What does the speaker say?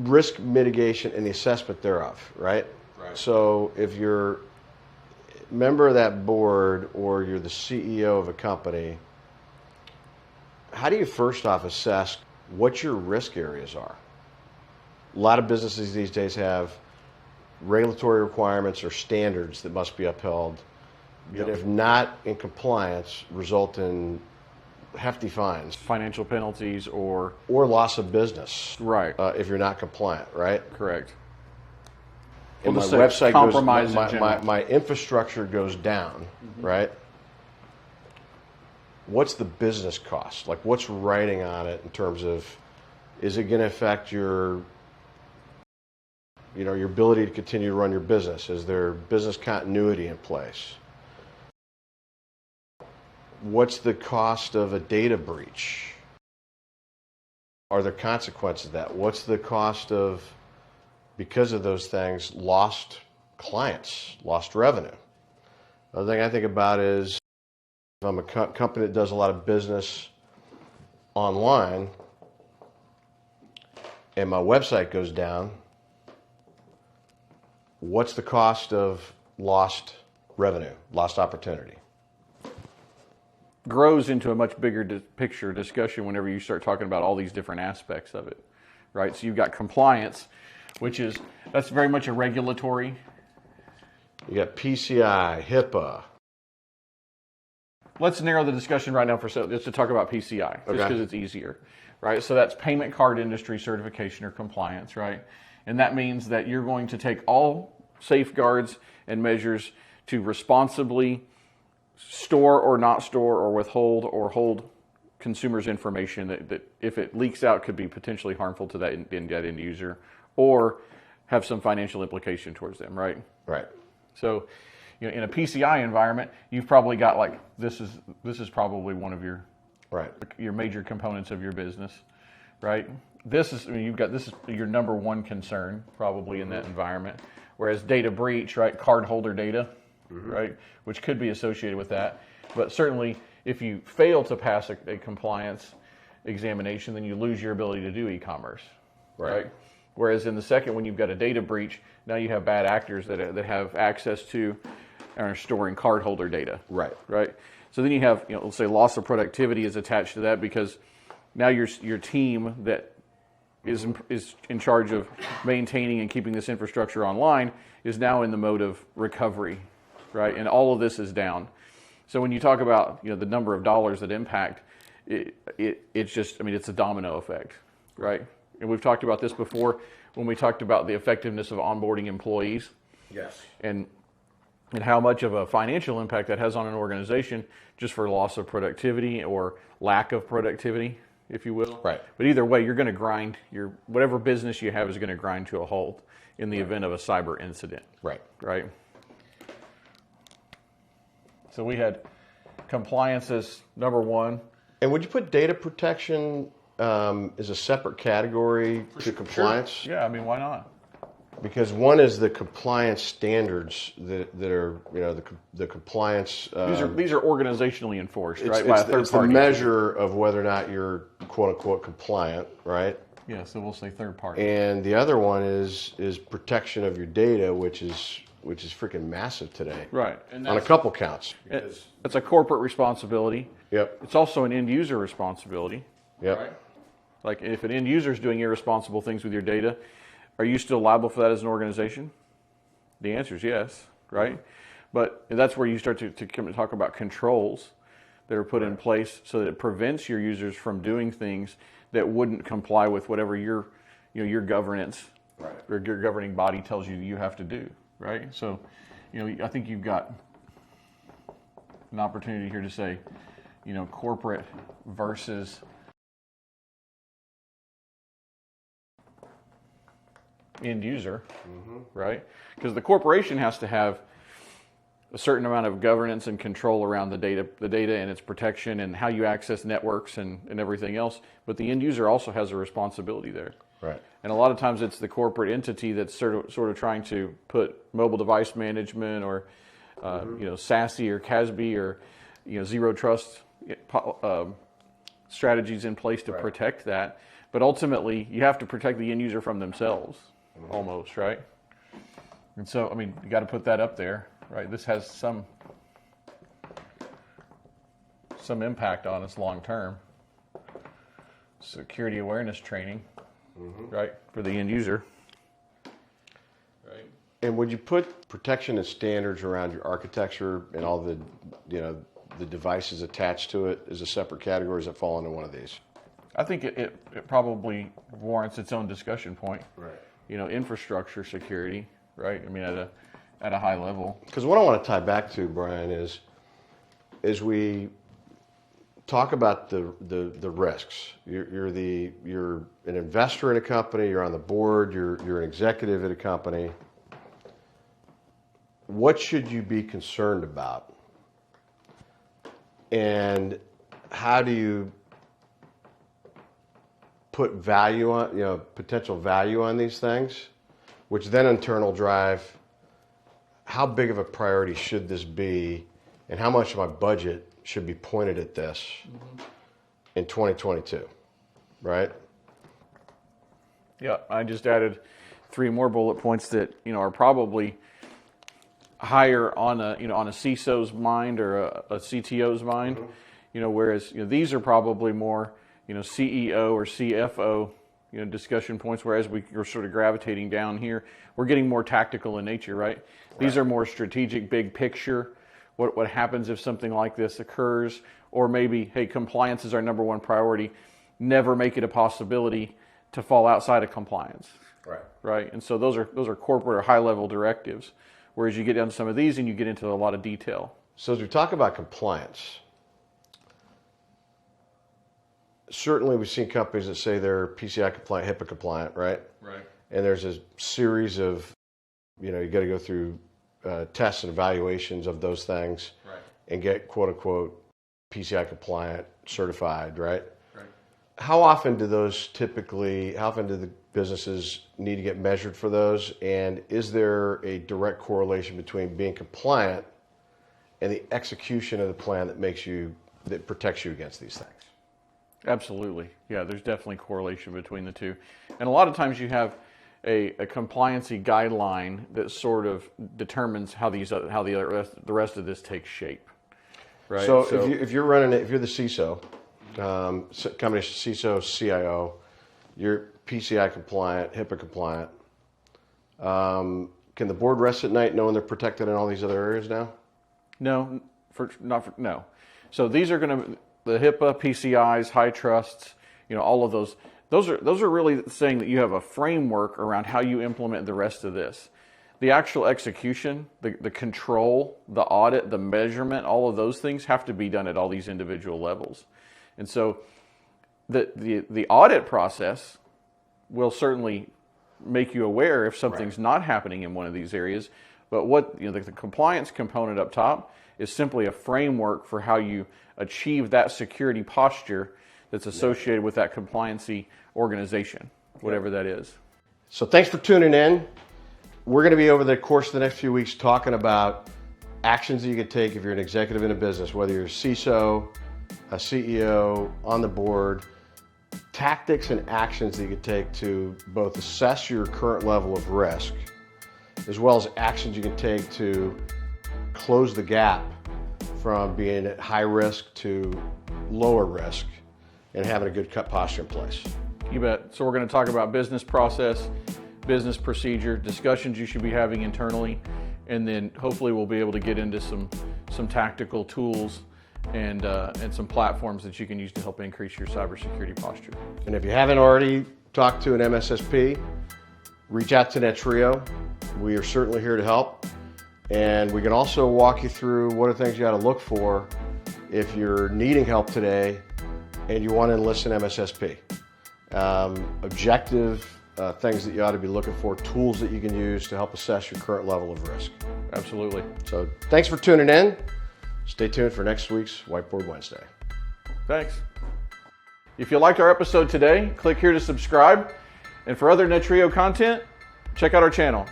risk mitigation and the assessment thereof, right? Right. So if you're a member of that board or you're the CEO of a company, how do you first off assess what your risk areas are? A lot of businesses these days have regulatory requirements or standards that must be upheld that, if not in compliance, result in hefty fines, financial penalties, or loss of business. Right. If you're not compliant, right? Correct. And We'll my just say website compromise goes, in my general. infrastructure goes down, right? What's the business cost? Like, what's writing on it in terms of, is it going to affect your ability to continue to run your business? Is there business continuity in place? What's the cost of a data breach? Are there consequences of that? What's the cost of, because of those things, lost clients, lost revenue? Another thing I think about is, if I'm a company that does a lot of business online and my website goes down, what's the cost of lost revenue, lost opportunity? Grows into a much bigger picture discussion whenever you start talking about all these different aspects of it, right? So you've got compliance, that's very much a regulatory. You got PCI, HIPAA. Let's narrow the discussion right now just to talk about PCI, just because it's easier, right? So that's payment card industry certification or compliance, right? And that means that you're going to take all safeguards and measures to responsibly store or not store or withhold or hold consumers' information that if it leaks out could be potentially harmful to that end user or have some financial implication towards them, right? Right. So, in a PCI environment, you've probably got this is probably one of your major components of your business, right? This is your number one concern probably in that environment. Whereas data breach, right, card holder data, right, which could be associated with that. But certainly, if you fail to pass a compliance examination, then you lose your ability to do e-commerce, right? Whereas in the second, when you've got a data breach, now you have bad actors that have access to and are storing card holder data, right? So then you have, let's say loss of productivity is attached to that because now your team that is in charge of maintaining and keeping this infrastructure online is now in the mode of recovery, right? And all of this is down. So when you talk about the number of dollars that impact, it's just, it's a domino effect, right? And we've talked about this before when we talked about the effectiveness of onboarding employees. Yes. And how much of a financial impact that has on an organization just for loss of productivity or lack of productivity, if you will. Right. But either way, you're going to grind whatever business you have is going to grind to a halt in the event of a cyber incident. Right. Right. So we had compliance as number one. And would you put data protection as a separate category to compliance? Sure. Yeah, why not? Because one is the compliance standards that are, the compliance. These are organizationally enforced, right? It's, by a third it's party. the measure of whether or not you're quote unquote compliant, right? Yeah, so we'll say third party. And the other one is protection of your data, which is freaking massive today. Right. And on a couple counts. It's a corporate responsibility. Yep. It's also an end user responsibility. Yep. Right? Like if an end user is doing irresponsible things with your data, are you still liable for that as an organization? The answer is yes, right? But that's where you start to come and talk about controls that are put in place so that it prevents your users from doing things that wouldn't comply with whatever your governance or your governing body tells you have to do, right? So, I think you've got an opportunity here to say, corporate versus end user, right? Because the corporation has to have a certain amount of governance and control around the data and its protection and how you access networks and everything else. But the end user also has a responsibility there. Right. And a lot of times it's the corporate entity that's sort of trying to put mobile device management or SASE or CASB or zero trust strategies in place to protect that. But ultimately, you have to protect the end user from themselves, almost, right? And so, I mean, you got to put that up there, right? This has some impact on us long term. Security awareness training, right, for the end user. Right. And would you put protection and standards around your architecture and all the, the devices attached to it as a separate category? Does that fall into one of these? I think it probably warrants its own discussion point. Right. Infrastructure security, right? I mean, at a high level. Because what I want to tie back to, Brian, is we talk about the risks. You're an investor in a company. You're on the board. You're an executive at a company. What should you be concerned about? And how do you put value on, potential value on these things, which then in turn will drive how big of a priority should this be, and how much of my budget should be pointed at this in 2022, right? Yeah, I just added 3 more bullet points that are probably higher on a CISO's mind or a CTO's mind. Whereas these are probably more CEO or CFO discussion points. Whereas we're sort of gravitating down here, we're getting more tactical in nature, right? These are more strategic, big picture. What happens if something like this occurs? Or maybe, hey, compliance is our number one priority. Never make it a possibility to fall outside of compliance. Right. And so those are corporate or high level directives. Whereas you get down to some of these and you get into a lot of detail. So as we talk about compliance, certainly we've seen companies that say they're PCI compliant, HIPAA compliant, right? Right. And there's a series of, you got to go through tests and evaluations of those things, right, and get quote unquote PCI compliant certified, right? Right. How often do the businesses need to get measured for those? And is there a direct correlation between being compliant and the execution of the plan that protects you against these things? Absolutely. Yeah, there's definitely correlation between the two. And a lot of times you have a compliancy guideline that sort of determines how the rest of this takes shape. Right. So if you're the CISO, combination CISO, CIO, you're PCI compliant, HIPAA compliant. Can the board rest at night knowing they're protected in all these other areas now? No, no. So these are going to the HIPAA, PCIs, high trusts, all of those. Those are really saying that you have a framework around how you implement the rest of this. The actual execution, the control, the audit, the measurement, all of those things have to be done at all these individual levels. And so the audit process will certainly make you aware if something's not happening in one of these areas. But what the compliance component up top is simply a framework for how you achieve that security posture that's associated with that compliancy organization, whatever that is. So thanks for tuning in. We're going to be over the course of the next few weeks talking about actions that you can take if you're an executive in a business, whether you're a CISO, a CEO, on the board, tactics and actions that you can take to both assess your current level of risk, as well as actions you can take to close the gap from being at high risk to lower risk and having a good cut posture in place. You bet. So we're going to talk about business process, business procedure, discussions you should be having internally, and then hopefully we'll be able to get into some tactical tools and some platforms that you can use to help increase your cybersecurity posture. And if you haven't already talked to an MSSP, reach out to Netrio. We are certainly here to help. And we can also walk you through what are things you got to look for if you're needing help today and you want to enlist an MSSP. Objective things that you ought to be looking for, tools that you can use to help assess your current level of risk. Absolutely. So thanks for tuning in. Stay tuned for next week's Whiteboard Wednesday. Thanks. If you liked our episode today, click here to subscribe. And for other Netrio content, check out our channel.